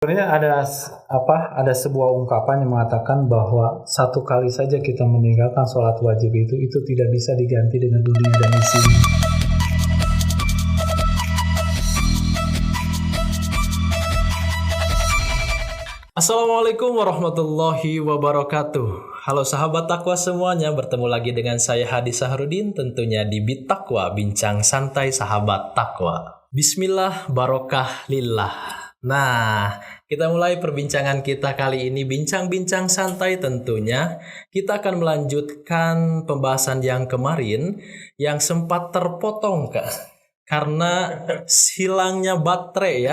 sebenarnya ada sebuah ungkapan yang mengatakan bahwa satu kali saja kita meninggalkan sholat wajib itu tidak bisa diganti dengan dunia dan isinya. Assalamualaikum warahmatullahi wabarakatuh. Halo sahabat takwa semuanya, bertemu lagi dengan saya Hadi Sahrudin, tentunya di Bit Takwa, bincang santai sahabat takwa. Bismillah, barokah lillah. Nah, kita mulai perbincangan kita kali ini, bincang-bincang santai tentunya. Kita akan melanjutkan pembahasan yang kemarin yang sempat terpotong karena hilangnya baterai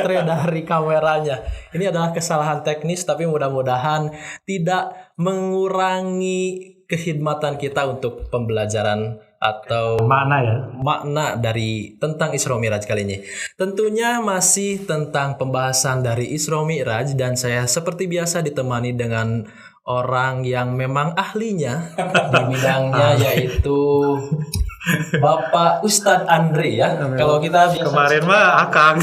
dari kameranya. Ini adalah kesalahan teknis, tapi mudah-mudahan tidak mengurangi kekhidmatan kita untuk pembelajaran atau makna dari tentang Isra Mi'raj kali ini. Tentunya masih tentang pembahasan dari Isra Mi'raj, dan saya seperti biasa ditemani dengan orang yang memang ahlinya di bidangnya, yaitu Bapak Ustadz Andri ya. Kalau kita kemarin mah Kang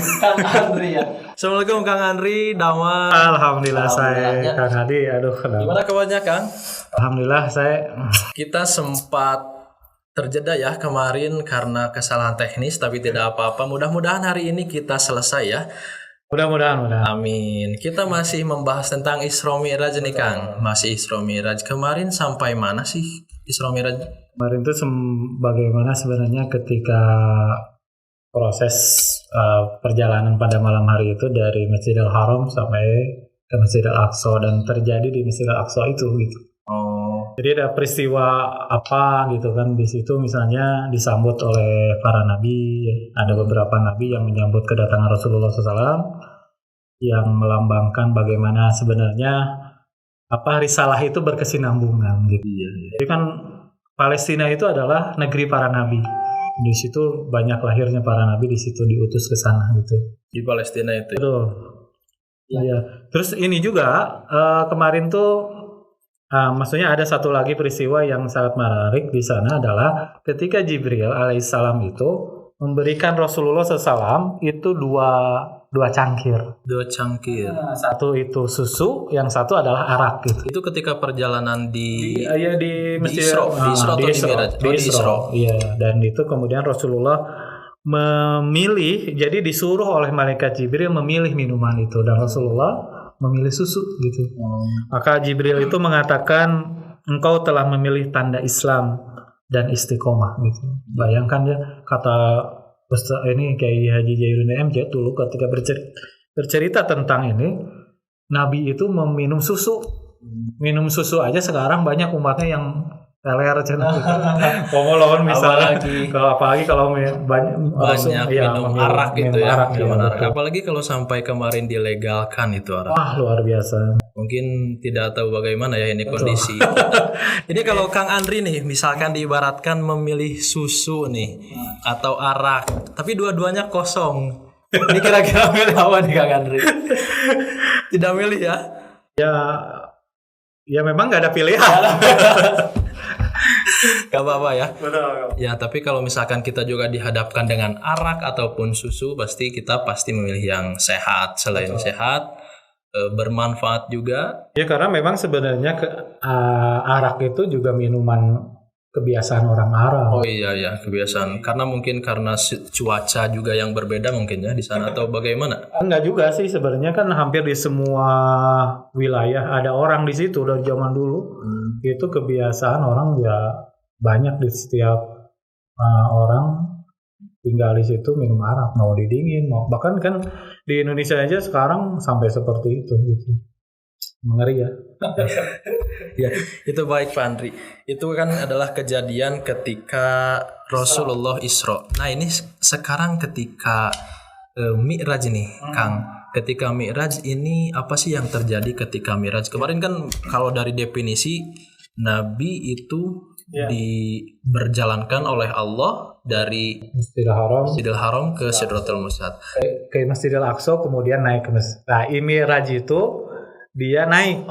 Andri ya. Assalamualaikum Kang Andri, Dama. Alhamdulillah saya Kang Hadi. Gimana kabarnya Kang? Alhamdulillah Kita sempat terjeda ya kemarin karena kesalahan teknis, tapi tidak apa-apa. Mudah-mudahan hari ini kita selesai ya. Mudah-mudahan. Amin. Kita masih membahas tentang Isra Mi'raj nih Kang. Masih Isra Mi'raj. Kemarin sampai mana sih Isra Mi'raj? Kemarin itu bagaimana sebenarnya ketika proses perjalanan pada malam hari itu dari Masjidil Haram sampai ke Masjidil Aqsa, dan terjadi di Masjidil Aqsa itu gitu. Jadi ada peristiwa apa gitu kan di situ, misalnya disambut oleh para nabi. Ada beberapa nabi yang menyambut kedatangan Rasulullah SAW, yang melambangkan bagaimana sebenarnya risalah itu berkesinambungan gitu. Jadi kan Palestina itu adalah negeri para nabi. Di situ banyak lahirnya para nabi, di situ diutus ke sana gitu. Di Palestina itu. Betul. Iya. Terus ini juga kemarin tuh maksudnya ada satu lagi peristiwa yang sangat menarik di sana adalah ketika Jibril alaihissalam itu memberikan Rasulullah SAW itu dua cangkir. Satu itu susu, yang satu adalah arak gitu. Itu ketika perjalanan di Isra. Iya, dan itu kemudian Rasulullah memilih, jadi disuruh oleh malaikat Jibril memilih minuman itu, dan Rasulullah memilih susu gitu. Maka Jibril itu mengatakan, engkau telah memilih tanda Islam dan istiqomah gitu. Bayangkan ya, kata ini Kiai Haji Jairuddin MJ dulu ketika bercerita tentang ini, Nabi itu meminum susu. Minum susu aja sekarang banyak umatnya yang teler pomolon misalnya. Apalagi kalau banyak minum arak gitu ya. Apalagi kalau sampai kemarin dilegalkan itu arak. Wah, luar biasa. Mungkin tidak tahu bagaimana ya ini kondisi. Jadi kalau Kang Andri nih, misalkan diibaratkan memilih susu nih atau arak, tapi dua-duanya kosong. Ini kira-kira milih apa nih Kang Andri? Tidak milih ya? Ya memang nggak ada pilihan. Gak apa-apa ya. Betul. Ya, tapi kalau misalkan kita juga dihadapkan dengan arak ataupun susu, kita pasti memilih yang sehat. Selain sehat, bermanfaat juga. Ya, karena memang sebenarnya arak itu juga minuman kebiasaan orang Arab. Oh iya, kebiasaan. Karena cuaca juga yang berbeda mungkin ya di sana, atau bagaimana? Enggak juga sih, sebenarnya kan hampir di semua wilayah ada orang di situ dari zaman dulu. Itu kebiasaan orang ya, banyak di setiap orang tinggal di situ minum arak, mau didingin, bahkan kan di Indonesia aja sekarang sampai seperti itu gitu. Mengeri ya. Ya, itu baik Pak Andri. Itu kan adalah kejadian ketika Rasulullah Isra. Nah, ini sekarang ketika Mi'raj nih, Kang. Ketika Mi'raj ini apa sih yang terjadi ketika Mi'raj? Kemarin kan kalau dari definisi Nabi itu diberjalankan oleh Allah dari Masjidil Haram ke Sidratul Muntaha. Ke Masjidil Aqsa, kemudian naik ke Mi'raj itu dia naik.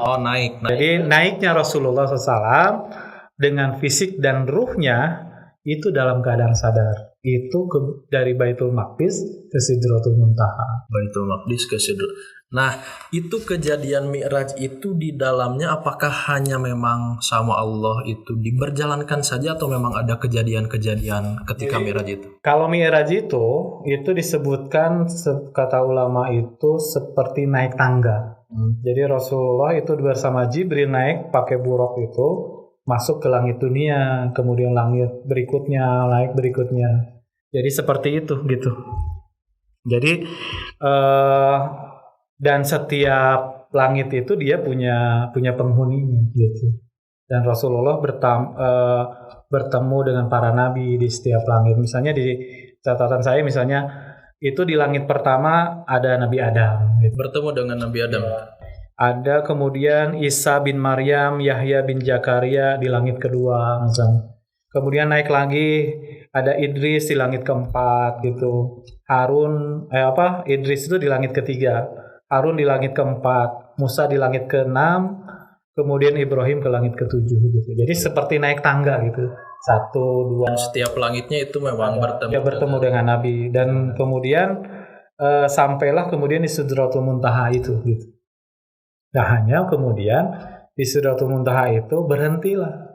Jadi naiknya Rasulullah SAW dengan fisik dan ruhnya itu dalam keadaan sadar. Itu dari Baitul Maqdis ke Sidratul Muntaha. Baitul Maqdis ke Sidratul. Nah, itu kejadian Mi'raj itu di dalamnya apakah hanya memang sama Allah itu diberjalankan saja atau memang ada kejadian-kejadian ketika Jadi, Mi'raj itu? Kalau Mi'raj itu disebutkan kata ulama itu seperti naik tangga. Jadi Rasulullah itu bersama Jibril naik pakai buraq itu masuk ke langit dunia, kemudian langit berikutnya, naik berikutnya. Jadi seperti itu gitu. Jadi dan setiap langit itu dia punya penghuninya gitu. Dan Rasulullah bertemu dengan para nabi di setiap langit. Misalnya di catatan saya misalnya itu di langit pertama ada Nabi Adam gitu. Bertemu dengan Nabi Adam. Ada kemudian Isa bin Maryam, Yahya bin Zakaria di langit kedua misalnya. Kemudian naik lagi ada Idris di langit keempat gitu. Idris itu di langit ketiga. Harun di langit keempat, Musa di langit keenam, kemudian Ibrahim ke langit ketujuh gitu. Jadi seperti naik tangga gitu. 1, 2. Dan setiap langitnya itu memang bertemu dengan Nabi. Dan kemudian sampailah kemudian di Sidratul Muntaha itu gitu. Nah hanya kemudian di Sidratul Muntaha itu berhentilah.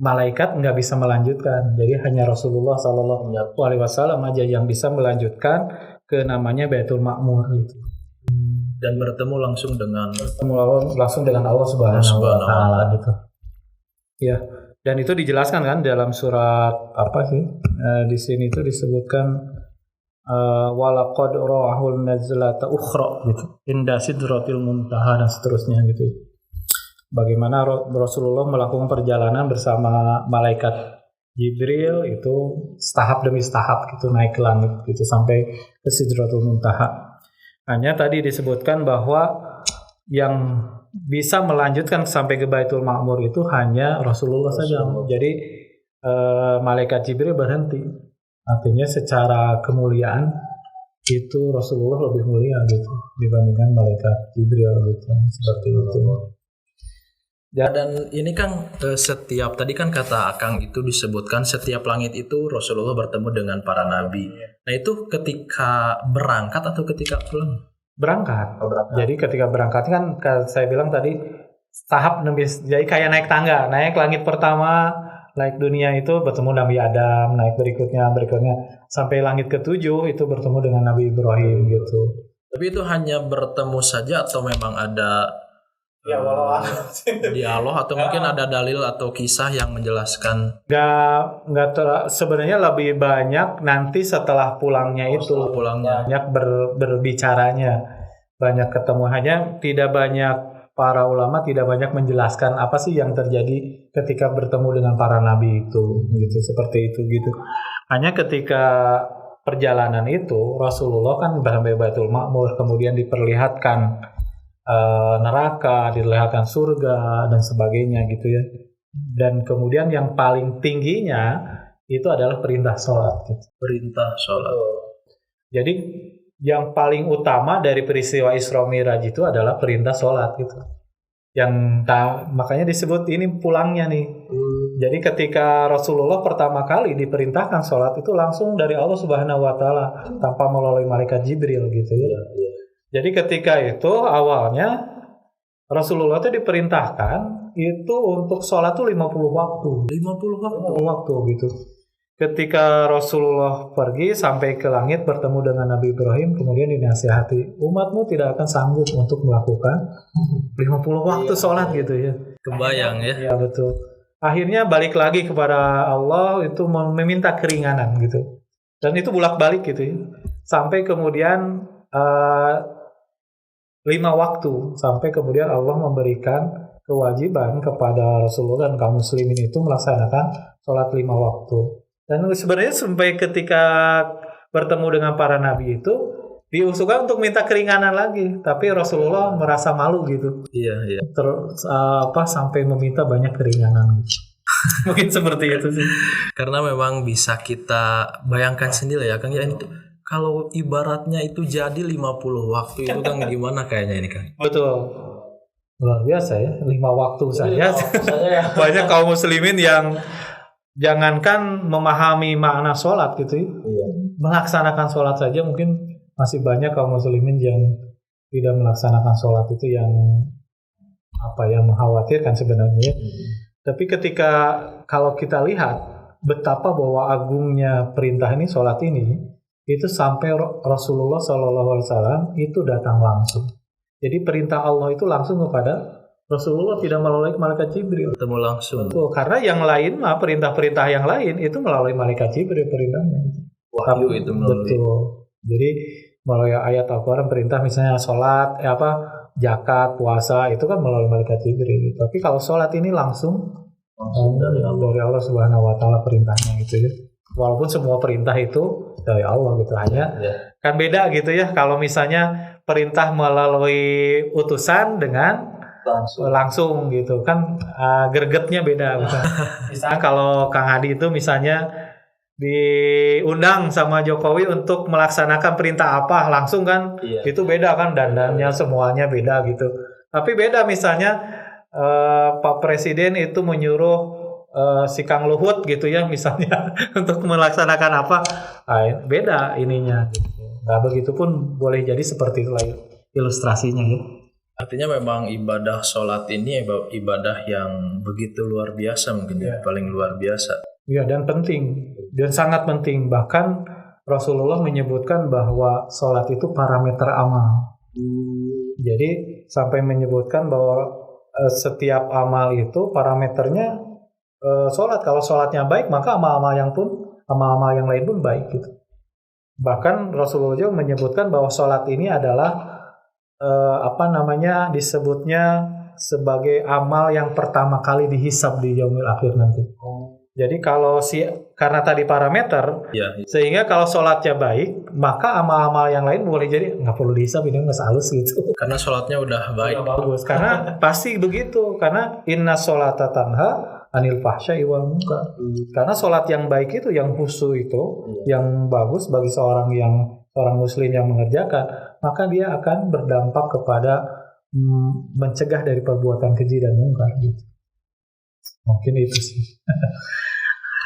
Malaikat nggak bisa melanjutkan. Jadi hanya Rasulullah SAW aja yang bisa melanjutkan ke namanya Baitul Ma'mur gitu. Dan bertemu langsung dengan Allah Subhanahu wa taala gitu. Ya, dan itu dijelaskan kan dalam surat apa sih? Di sini itu disebutkan walaqad ra'ahul nazlata ukhra gitu. Inda sidratil muntaha dan seterusnya gitu. Bagaimana Rasulullah melakukan perjalanan bersama malaikat Jibril itu tahap demi tahap gitu naik ke langit gitu sampai ke Sidratul Muntaha. Hanya tadi disebutkan bahwa yang bisa melanjutkan sampai ke Baitul Ma'mur itu hanya Rasulullah saja. Jadi malaikat Jibril berhenti. Artinya secara kemuliaan itu Rasulullah lebih mulia gitu dibandingkan malaikat Jibril gitu. Seperti itu. Dan ini kan setiap tadi kan kata Akang itu disebutkan setiap langit itu Rasulullah bertemu dengan para nabi. Nah itu ketika berangkat atau ketika pulang? Berangkat. Jadi ketika berangkat kan saya bilang tadi tahap demi jadi kayak naik tangga, naik langit pertama, naik dunia itu bertemu Nabi Adam, naik berikutnya sampai langit ketujuh itu bertemu dengan Nabi Ibrahim gitu. Tapi itu hanya bertemu saja atau memang ada dialog atau mungkin ada dalil atau kisah yang menjelaskan? Sebenarnya lebih banyak nanti setelah pulangnya banyak berbicaranya, banyak ketemu. Hanya tidak banyak para ulama tidak banyak menjelaskan apa sih yang terjadi ketika bertemu dengan para nabi itu gitu, seperti itu gitu. Hanya ketika perjalanan itu Rasulullah kan sampai Baitul Ma'mur, kemudian diperlihatkan neraka, dilihatkan surga dan sebagainya gitu ya. Dan kemudian yang paling tingginya itu adalah perintah sholat gitu. Perintah sholat. Jadi yang paling utama dari peristiwa Isra Mi'raj itu adalah perintah sholat gitu. Makanya disebut ini pulangnya nih. Jadi ketika Rasulullah pertama kali diperintahkan sholat itu langsung dari Allah Subhanahu wa taala tanpa melalui malaikat Jibril gitu ya. Jadi ketika itu awalnya Rasulullah itu diperintahkan itu untuk sholat tuh 50 waktu. 50 waktu gitu. Ketika Rasulullah pergi sampai ke langit bertemu dengan Nabi Ibrahim, kemudian dinasihati, umatmu tidak akan sanggup untuk melakukan 50 waktu sholat gitu ya. Kebayang ya. Iya betul. Akhirnya balik lagi kepada Allah itu meminta keringanan gitu. Dan itu bolak-balik gitu ya. Sampai kemudian 5 waktu sampai kemudian Allah memberikan kewajiban kepada Rasulullah dan kaum muslimin itu melaksanakan sholat 5 waktu. Dan sebenarnya sampai ketika bertemu dengan para nabi itu diusulkan untuk minta keringanan lagi, tapi Rasulullah merasa malu gitu. Iya. Sampai meminta banyak keringanan. Mungkin seperti itu sih. Karena memang bisa kita bayangkan sendiri ya Kang ya itu. Kalau ibaratnya itu jadi 50 waktu itu kan gimana kayaknya ini Kang? Betul. Luar biasa ya, 5 waktu saja. Banyak kaum muslimin yang jangankan memahami makna sholat gitu ya. Melaksanakan sholat saja mungkin masih banyak kaum muslimin yang tidak melaksanakan sholat itu yang mengkhawatirkan sebenarnya. Tapi kalau kita lihat betapa bahwa agungnya perintah ini, sholat ini, itu sampai Rasulullah SAW itu datang langsung. Jadi perintah Allah itu langsung kepada Rasulullah, tidak melalui malaikat Jibril. Ketemu langsung. Betul, karena yang lain mah perintah-perintah yang lain itu melalui malaikat Jibril perintahnya. Wahyu itu melalui. Betul. Jadi melalui ayat Al-Quran perintah misalnya sholat, zakat, puasa itu kan melalui malaikat Jibril. Tapi kalau sholat ini langsung dari Allah Subhanahu Wa Taala perintahnya gitu ya. Walaupun semua perintah itu dari Allah gitu, hanya kan beda gitu ya. Kalau misalnya perintah melalui utusan dengan langsung gitu kan, gregetnya beda. Misalnya kalau Kang Hadi itu misalnya diundang sama Jokowi untuk melaksanakan perintah apa langsung kan, itu beda kan, dandannya semuanya beda gitu. Tapi beda misalnya Pak Presiden itu menyuruh si Kang Luhut gitu ya misalnya untuk melaksanakan apa, beda ininya gitu. Nah begitu pun boleh jadi seperti itulah ilustrasinya ya. Artinya memang ibadah sholat ini ibadah yang begitu luar biasa, mungkin paling luar biasa. Ya, dan penting, dan sangat penting. Bahkan Rasulullah menyebutkan bahwa sholat itu parameter amal. Jadi sampai menyebutkan bahwa setiap amal itu parameternya sholat. Kalau sholatnya baik, maka amal-amal yang lain pun baik gitu. Bahkan Rasulullah juga menyebutkan bahwa sholat ini adalah disebutnya sebagai amal yang pertama kali dihisab di yaumil akhir nanti. Jadi karena tadi parameter, sehingga kalau sholatnya baik, maka amal-amal yang lain boleh jadi nggak perlu dihisab, ini nggak halus gitu. Karena sholatnya udah baik. Bagus, karena pasti begitu. Karena inna sholata tanha anil fahsya'i wal munkar. Karena sholat yang baik itu, yang khusyuk itu, yang bagus bagi seorang muslim yang mengerjakan, maka dia akan berdampak kepada mencegah dari perbuatan keji dan mungkar gitu. Mungkin itu sih.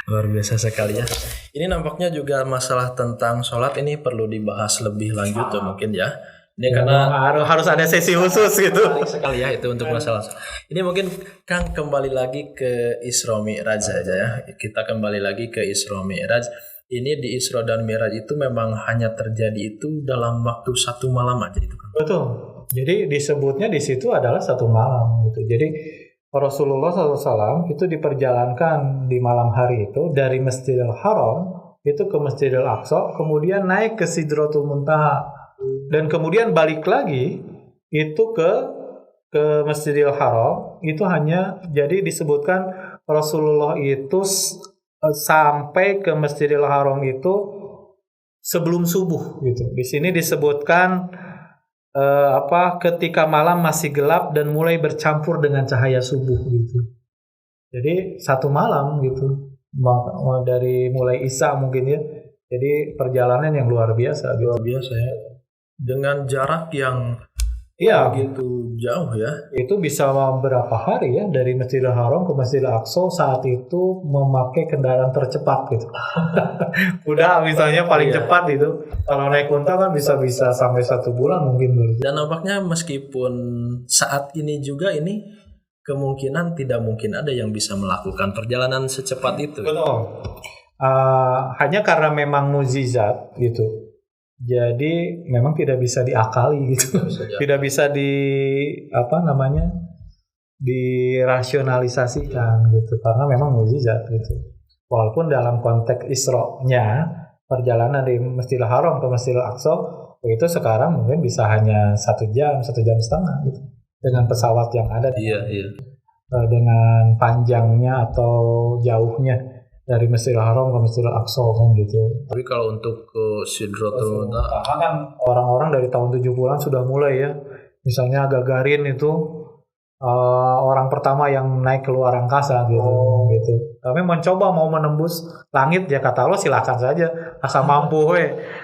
Luar biasa sekali ya. Ini nampaknya juga masalah tentang sholat ini perlu dibahas lebih lanjut tuh mungkin ya. Ini karena harus ada sesi khusus gitu. Sekali ya itu untuk masalah. Ini mungkin Kang kembali lagi ke Isra Mi'raj aja ya. Kita kembali lagi ke Isra Mi'raj. Ini di Isra dan Mi'raj itu memang hanya terjadi itu dalam waktu satu malam aja itu kan. Betul. Jadi disebutnya di situ adalah satu malam gitu. Jadi Rasulullah SAW itu diperjalankan di malam hari itu dari Masjidil Haram itu ke Masjidil Aqsa, kemudian naik ke Sidratul Muntaha, dan kemudian balik lagi itu ke Masjidil Haram. Itu hanya jadi disebutkan Rasulullah itu sampai ke Masjidil Haram itu sebelum subuh gitu. Di sini disebutkan ketika malam masih gelap dan mulai bercampur dengan cahaya subuh gitu. Jadi satu malam gitu. Dari mulai Isya mungkin ya. Jadi perjalanan yang luar biasa gitu. Luar biasa ya. Dengan jarak yang begitu jauh ya. Itu bisa berapa hari ya, dari Masjidil Haram ke Masjidil Aqsa saat itu memakai kendaraan tercepat gitu. Udah misalnya paling cepat itu. Kalau naik unta kan bisa sampai 1 bulan mungkin. Dan nampaknya meskipun saat ini juga ini kemungkinan tidak mungkin ada yang bisa melakukan perjalanan secepat itu. Betul. Hanya karena memang mukjizat gitu. Jadi memang tidak bisa diakali gitu, tidak bisa dirasionalisasikan gitu, karena memang mukjizat gitu. Walaupun dalam konteks Isra-nya perjalanan dari Masjidil Haram ke Masjidil Aqsa itu sekarang mungkin bisa hanya 1 jam, 1 jam setengah gitu, dengan pesawat yang ada, dengan panjangnya atau jauhnya dari Masjidil Haram ke Masjidil Aqsa kan gitu. Tapi kalau untuk ke Sidratul Muntaha kan orang-orang dari tahun 70-an sudah mulai ya. Misalnya Gagarin itu orang pertama yang naik keluar angkasa gitu. Kami mencoba mau menembus langit ya, kata Allah silakan saja asal mampu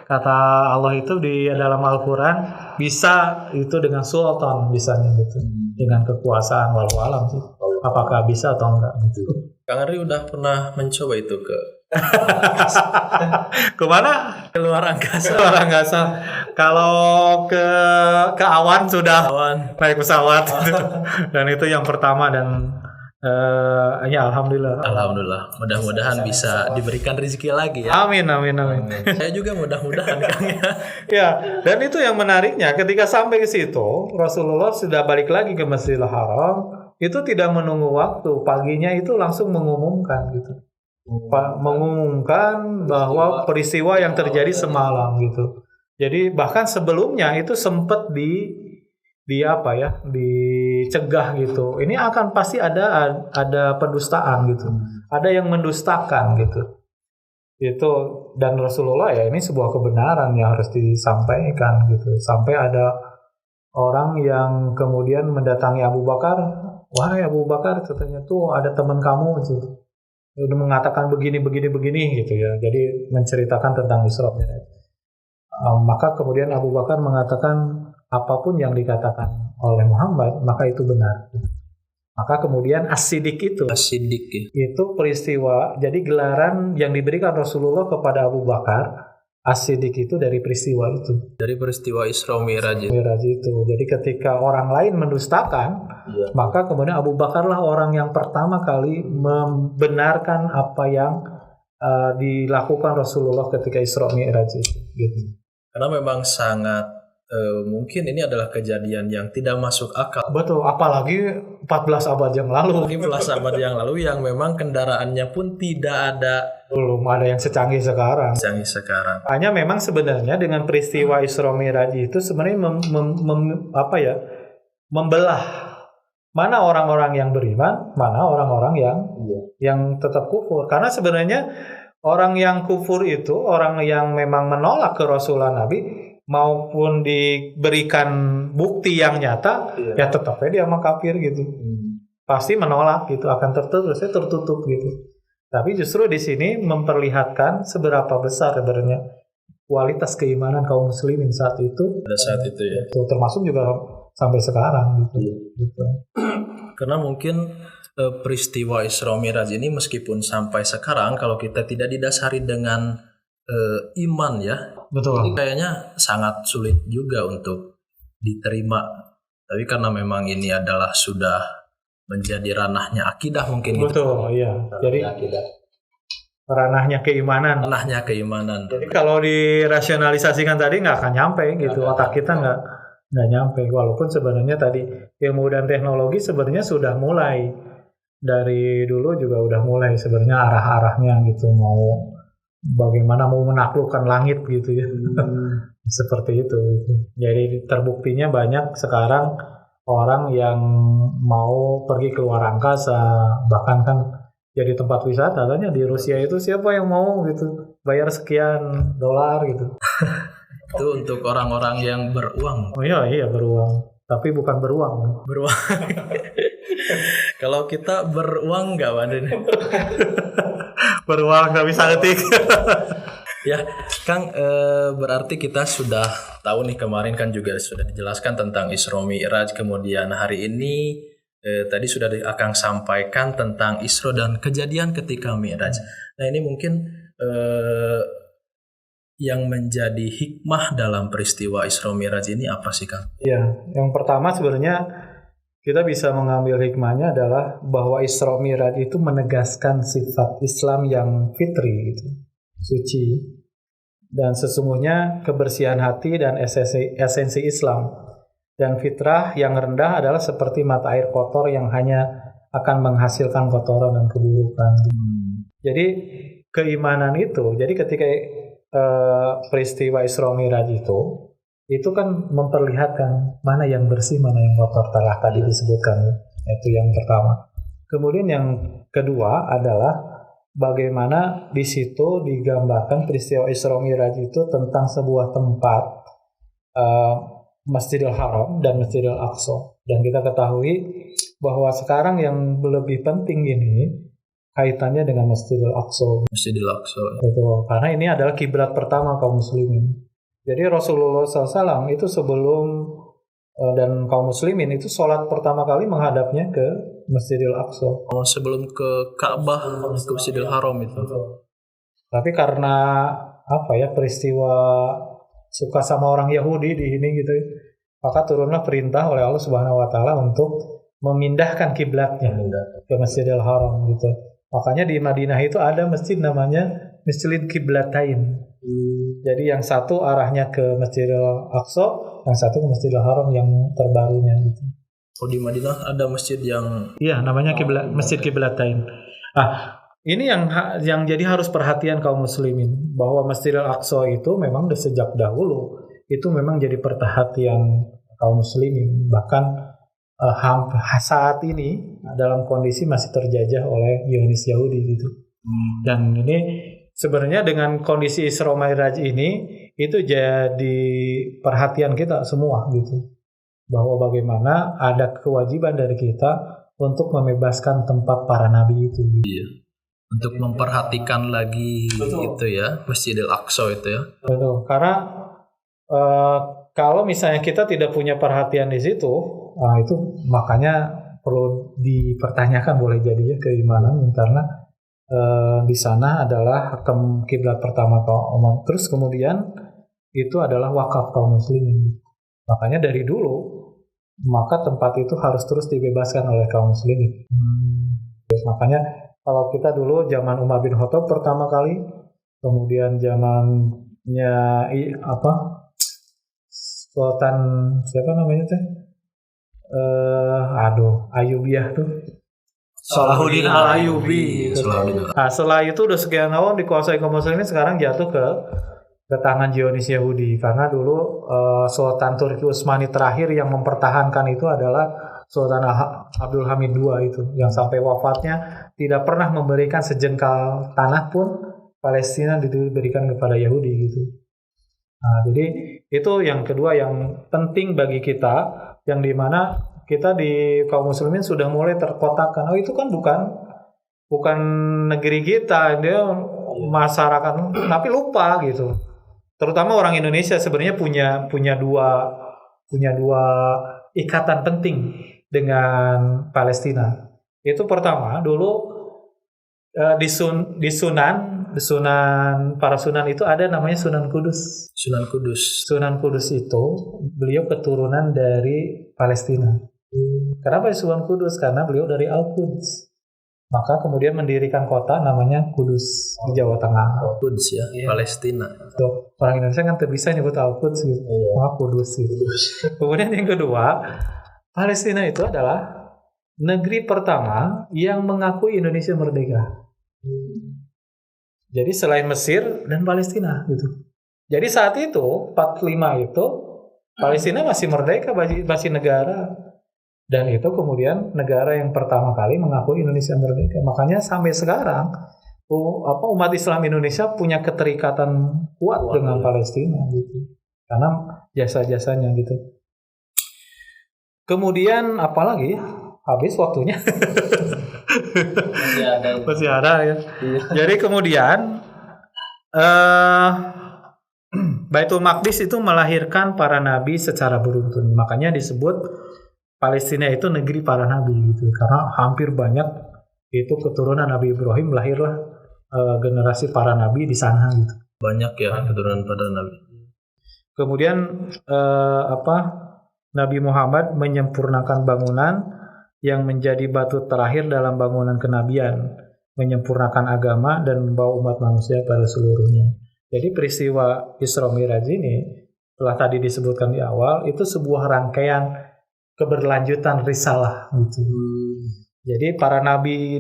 Kata Allah itu di dalam Al-Qur'an bisa itu dengan sultan bisanya gitu. Dengan kekuasaan, wallahu alam sih. Apakah bisa atau enggak gitu. Kang Ari udah pernah mencoba itu ke Kemana? Keluar angkasa. Keluar angkasa. Kalau ke awan sudah Kawan. naik pesawat. Dan itu yang pertama dan ya alhamdulillah. Alhamdulillah. Mudah-mudahan bisa diberikan rezeki lagi ya. Amin. Saya juga mudah-mudahan Kang ya. Ya, dan itu yang menariknya ketika sampai ke situ Rasulullah sudah balik lagi ke Masjidil Haram, itu tidak menunggu waktu, paginya itu langsung mengumumkan gitu. Mengumumkan bahwa peristiwa yang terjadi semalam gitu. Jadi bahkan sebelumnya itu sempat di apa ya, dicegah gitu. Ini akan pasti ada pendustaan gitu. Ada yang mendustakan gitu. Itu dan Rasulullah ya ini sebuah kebenaran yang harus disampaikan gitu. Sampai ada orang yang kemudian mendatangi Abu Bakar, "Wahai Abu Bakar," katanya, "tuh ada teman kamu gitu. Udah mengatakan begini gitu ya." Jadi menceritakan tentang Isra Mi'raj. Maka kemudian Abu Bakar mengatakan apapun yang dikatakan oleh Muhammad maka itu benar. Maka kemudian As-Siddiq As-Siddiq ya. itu peristiwa, jadi gelaran yang diberikan Rasulullah kepada Abu Bakar As-Siddiq itu dari peristiwa itu. Dari peristiwa Isra Mi'raj itu. Mi'raj itu. Jadi ketika orang lain mendustakan, maka kemudian Abu Bakarlah orang yang pertama kali membenarkan apa yang dilakukan Rasulullah ketika Isra Mi'raj itu. Gitu. Karena memang sangat mungkin ini adalah kejadian yang tidak masuk akal. Betul, apalagi 14 abad yang lalu. 14 abad yang lalu yang memang kendaraannya pun tidak ada Belum ada yang secanggih sekarang. sekarang. Hanya memang sebenarnya dengan peristiwa Isra Mi'raj itu sebenarnya membelah mana orang-orang yang beriman, mana orang-orang yang tetap kufur. Karena sebenarnya orang yang kufur itu orang yang memang menolak kerasulan Nabi maupun diberikan bukti yang nyata, ya tetapnya dia sama kafir gitu. Pasti menolak gitu, akan tertutup gitu. Tapi justru di sini memperlihatkan seberapa besar sebenarnya kualitas keimanan kaum muslimin saat itu. Pada saat itu ya. Itu termasuk juga sampai sekarang gitu. Gitu. Karena mungkin peristiwa Isra Mi'raj ini meskipun sampai sekarang kalau kita tidak didasari dengan iman ya, Betul. ini kayaknya sangat sulit juga untuk diterima. Tapi karena memang ini adalah sudah menjadi ranahnya akidah mungkin gitu. Betul, iya. Jadi ranahnya keimanan. Ranahnya keimanan. Jadi kalau dirasionalisasikan tadi nggak akan nyampe gitu, otak kita nggak nyampe. Walaupun sebenarnya tadi ilmu dan teknologi sebenarnya sudah mulai dari dulu juga udah mulai sebenarnya arah-arahnya gitu, mau bagaimana mau menaklukkan langit gitu ya. Seperti itu. Jadi terbuktinya banyak sekarang orang yang mau pergi keluar angkasa, bahkan kan jadi tempat wisata katanya di Rusia itu siapa yang mau gitu bayar sekian dolar gitu. Itu untuk orang-orang yang beruang. Oh iya beruang, tapi bukan beruang. Beruang. Kalau kita beruang nggak Waden? Beruang nggak bisa ngetik. Ya, Kang, berarti kita sudah tahu nih kemarin kan juga sudah dijelaskan tentang Isra Mi'raj, kemudian hari ini tadi sudah Akang sampaikan tentang Isra dan kejadian ketika Mi'raj. Nah ini mungkin yang menjadi hikmah dalam peristiwa Isra Mi'raj ini apa sih Kang? Ya, yang pertama sebenarnya kita bisa mengambil hikmahnya adalah bahwa Isra Mi'raj itu menegaskan sifat Islam yang fitri gitu, suci. Dan sesungguhnya kebersihan hati dan esensi Islam dan fitrah yang rendah adalah seperti mata air kotor yang hanya akan menghasilkan kotoran dan keburukan. Jadi keimanan itu, jadi ketika peristiwa Isra Mi'raj itu kan memperlihatkan mana yang bersih, mana yang kotor, telah tadi disebutkan. Itu yang pertama. Kemudian yang kedua adalah bagaimana di situ digambarkan peristiwa Isra Mi'raj itu tentang sebuah tempat Masjidil Haram dan Masjidil Aqsa. Dan kita ketahui bahwa sekarang yang lebih penting ini kaitannya dengan Masjidil Aqsa. Masjidil Aqsa. Betul, karena ini adalah kiblat pertama kaum muslimin. Jadi Rasulullah SAW itu sebelum dan kaum muslimin itu sholat pertama kali menghadapnya ke Masjidil Aqsa. Oh, sebelum ke Ka'bah, ke Masjidil Haram itu. Tapi karena peristiwa suka sama orang Yahudi di ini gitu, maka turunlah perintah oleh Allah Subhanahu wa taala untuk memindahkan kiblatnya ke Masjidil Haram gitu. Makanya di Madinah itu ada masjid namanya Masjid Qiblatain. Jadi yang satu arahnya ke Masjidil Aqsa, yang satu ke Masjidil Haram yang terbarunya gitu. Oh, di Madinah ada masjid yang namanya Masjid Qiblatain. Ini yang jadi harus perhatian kaum muslimin, bahwa Masjidil Aqsa itu memang sejak dahulu itu memang jadi perhatian kaum muslimin, bahkan saat ini dalam kondisi masih terjajah oleh Zionis Yahudi gitu. Dan ini sebenarnya dengan kondisi Isra Mi'raj ini itu jadi perhatian kita semua gitu, bahwa bagaimana ada kewajiban dari kita untuk membebaskan tempat para nabi itu gitu. Iya. Untuk memperhatikan lagi itu ya, Masjidil Aqsa itu ya. Betul. Karena kalau misalnya kita tidak punya perhatian di situ, itu makanya perlu dipertanyakan boleh jadi ya keimanan, karena di sana adalah kiblat pertama kaum umat. Terus kemudian itu adalah wakaf kaum muslimin. Makanya dari dulu maka tempat itu harus terus dibebaskan oleh kaum muslimin. Terus makanya kalau kita dulu zaman Umar bin Khattab pertama kali, kemudian zamannya Sultan siapa namanya teh? Ayyubiyah tuh. Salahuddin Al-Ayyubi. Nah, setelah itu udah sekian tahun dikuasai kaum muslimin, sekarang jatuh ke tangan Zionis Yahudi. Karena dulu Sultan Turki Utsmani terakhir yang mempertahankan itu adalah Sultan Abdul Hamid II itu, yang sampai wafatnya tidak pernah memberikan sejengkal tanah pun Palestina diberikan kepada Yahudi gitu. Nah, jadi itu yang kedua yang penting bagi kita, yang dimana kita di kaum muslimin sudah mulai terkotakkan. Itu kan bukan negeri kita, dia masyarakat, tapi lupa gitu. Terutama orang Indonesia sebenarnya punya dua ikatan penting dengan Palestina. Itu pertama, dulu di para sunan itu ada namanya Sunan Kudus. Sunan Kudus itu beliau keturunan dari Palestina. Kenapa Sunan Kudus? Karena beliau dari Al-Quds. Maka kemudian mendirikan kota namanya Kudus di Jawa Tengah. Quds ya, Palestina. Tuh, orang Indonesia kan bisa nyebut Al-Quds gitu. Kudus gitu. Kemudian yang kedua, Palestina itu adalah negeri pertama yang mengakui Indonesia merdeka. Jadi selain Mesir dan Palestina gitu. Jadi saat itu 45 itu Palestina masih merdeka, masih negara. Dan itu kemudian negara yang pertama kali mengakui Indonesia merdeka. Makanya sampai sekarang umat Islam Indonesia punya keterikatan kuat dengan Palestina gitu. Karena jasa-jasanya gitu. Kemudian apalagi? Habis waktunya. Masih ada ya. Jadi kemudian Baitul Maqdis itu melahirkan para nabi secara beruntun. Makanya disebut Palestina itu negeri para nabi gitu. Karena hampir banyak itu keturunan Nabi Ibrahim, lahirlah generasi para nabi di sana gitu. Banyak ya keturunan para nabi. Kemudian Nabi Muhammad menyempurnakan bangunan yang menjadi batu terakhir dalam bangunan kenabian, menyempurnakan agama dan membawa umat manusia pada seluruhnya. Jadi peristiwa Isra Mi'raj ini, telah tadi disebutkan di awal, itu sebuah rangkaian keberlanjutan risalah gitu. Jadi para nabi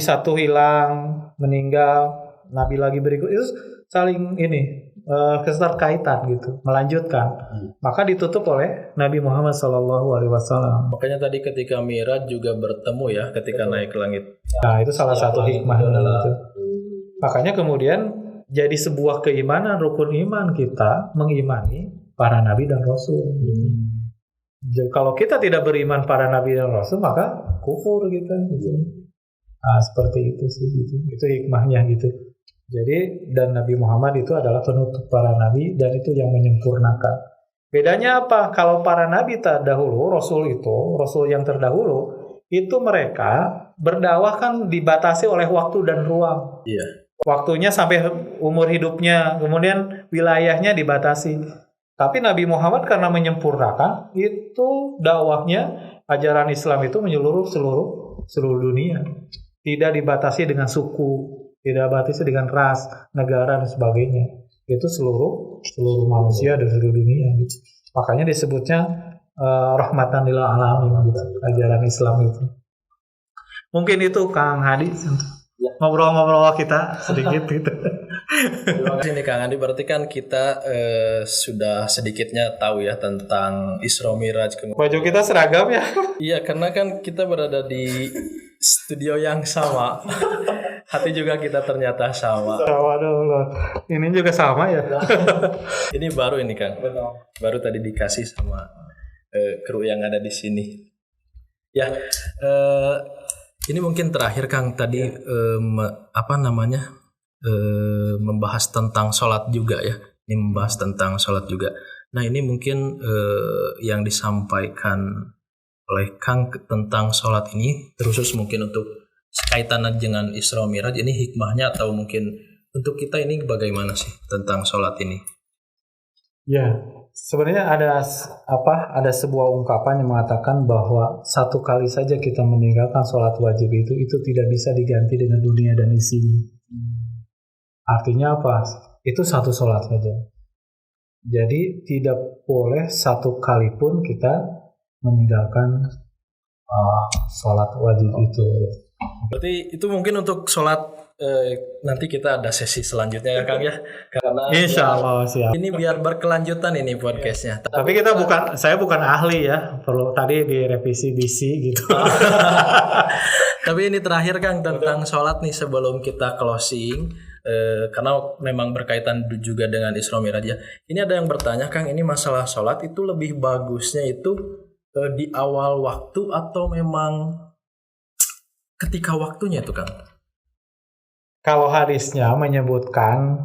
satu hilang, meninggal, nabi lagi berikut itu saling keterkaitan gitu, melanjutkan. Maka ditutup oleh Nabi Muhammad SAW. Makanya tadi ketika Mi'raj juga bertemu ya, ketika naik ke langit. Nah, itu salah satu hikmah gitu. Makanya kemudian jadi sebuah keimanan, rukun iman kita mengimani para nabi dan rasul. Kalau kita tidak beriman para nabi dan rasul, maka kufur gitu. Nah, seperti itu sih gitu. Itu hikmahnya gitu. Jadi dan Nabi Muhammad itu adalah penutup para nabi dan itu yang menyempurnakan. Bedanya apa? Kalau para nabi terdahulu, rasul yang terdahulu itu mereka berdakwah kan dibatasi oleh waktu dan ruang. Iya. waktunya sampai umur hidupnya, kemudian wilayahnya dibatasi. Tapi Nabi Muhammad karena menyempurnakan itu dakwahnya, ajaran Islam itu menyeluruh seluruh dunia. Tidak dibatasi dengan suku, tidak dibatasi dengan ras, negara dan sebagainya. Itu seluruh manusia dan seluruh dunia gitu. Makanya disebutnya rahmatan lil alamin gitu, ajaran Islam itu. Mungkin itu Kang Hadi ngobrol-ngobrol kita sedikit gitu. Terima kasih nih Kang Andi. Berarti kan kita sudah sedikitnya tahu ya tentang Isra Miraj. Baju kita seragam ya. Iya, karena kan kita berada di studio yang sama. Hati juga kita ternyata sama. Waduh, ini juga sama ya. Ini baru ini Kang. Baru tadi dikasih sama kru yang ada di sini. Ya, ini mungkin terakhir Kang tadi membahas tentang sholat juga ya. Ini membahas tentang sholat juga. Nah ini mungkin yang disampaikan oleh Kang tentang sholat ini terkhusus mungkin untuk kaitannya dengan Isra Miraj ini hikmahnya atau mungkin untuk kita ini bagaimana sih tentang sholat ini? Ya, sebenarnya ada sebuah ungkapan yang mengatakan bahwa satu kali saja kita meninggalkan sholat wajib itu tidak bisa diganti dengan dunia dan isinya. Artinya apa? Itu satu sholat saja. Jadi tidak boleh satu kali pun kita meninggalkan sholat wajib itu. Berarti itu mungkin untuk sholat nanti kita ada sesi selanjutnya ya Kang ya. Karena Insya Allah siap. Ini biar berkelanjutan ini podcastnya. Tapi saya bukan ahli ya. Perlu tadi direvisi bisi gitu. Tapi ini terakhir Kang tentang sholat nih sebelum kita closing. Karena memang berkaitan juga dengan Isra Miraj ya. Ini ada yang bertanya Kang, ini masalah sholat itu lebih bagusnya itu di awal waktu atau memang ketika waktunya itu Kang? Kalau hadisnya menyebutkan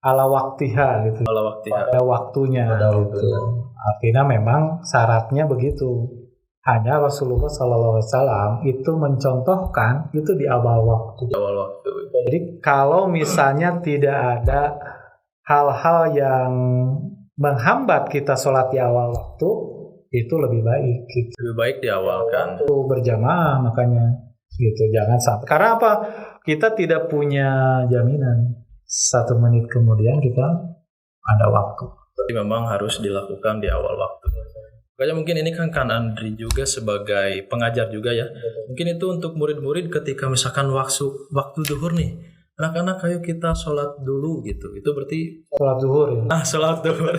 ala waktiha gitu. Ala waktiha. Pada waktunya. Gitu. Artinya memang syaratnya begitu. Hanya Rasulullah SAW itu mencontohkan itu di awal waktu. Awal waktu. Jadi kalau misalnya tidak ada hal-hal yang menghambat kita sholat di awal waktu, itu lebih baik. Gitu. Lebih baik di awal kan. Itu berjamaah makanya gitu. Jangan sampai. Karena apa? Kita tidak punya jaminan 1 menit kemudian kita ada waktu. Jadi memang harus dilakukan di awal waktu. Makanya mungkin ini kan Andri juga sebagai pengajar juga ya. Mungkin itu untuk murid-murid ketika misalkan waktu zuhur nih. Anak-anak ayo kita sholat dulu gitu. Itu berarti sholat zuhur ya. Sholat zuhur.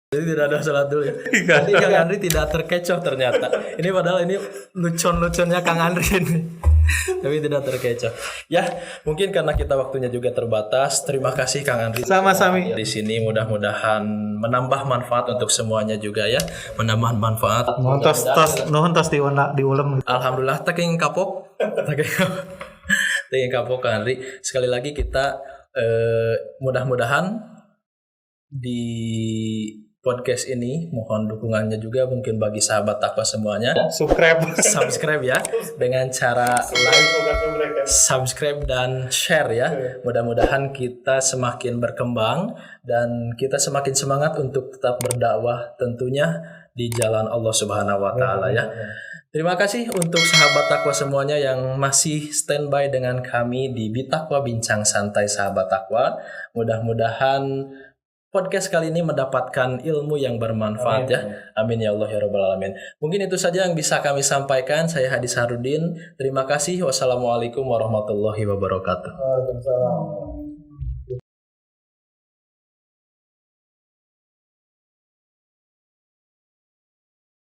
Jadi tidak ada sholat dulu ya. Jadi Kang Andri tidak terkecoh ternyata. Ini padahal ini lucon-luconnya Kang Andri ini. Tapi tidak terkecoh. Ya, mungkin karena kita waktunya juga terbatas. Terima kasih Kang Andri. Sama-sama. Di sini mudah-mudahan menambah manfaat untuk semuanya juga ya. Menambah manfaat. Nuhun tos diulang. Alhamdulillah taking kapok. Taking kapok Kang Andri. Sekali lagi kita mudah-mudahan di podcast ini mohon dukungannya juga mungkin bagi sahabat takwa semuanya. Subscribe ya dengan cara like, subscribe dan share ya. Mudah-mudahan kita semakin berkembang dan kita semakin semangat untuk tetap berdakwah tentunya di jalan Allah Subhanahu wa taala ya. Terima kasih untuk sahabat takwa semuanya yang masih standby dengan kami di Bitakwa Bincang Santai Sahabat Takwa. Mudah-mudahan podcast kali ini mendapatkan ilmu yang bermanfaat ya. Amin ya Allah ya rabbal alamin. Mungkin itu saja yang bisa kami sampaikan. Saya Hadi Sahrudin. Terima kasih. Wassalamualaikum warahmatullahi wabarakatuh. Waalaikumsalam.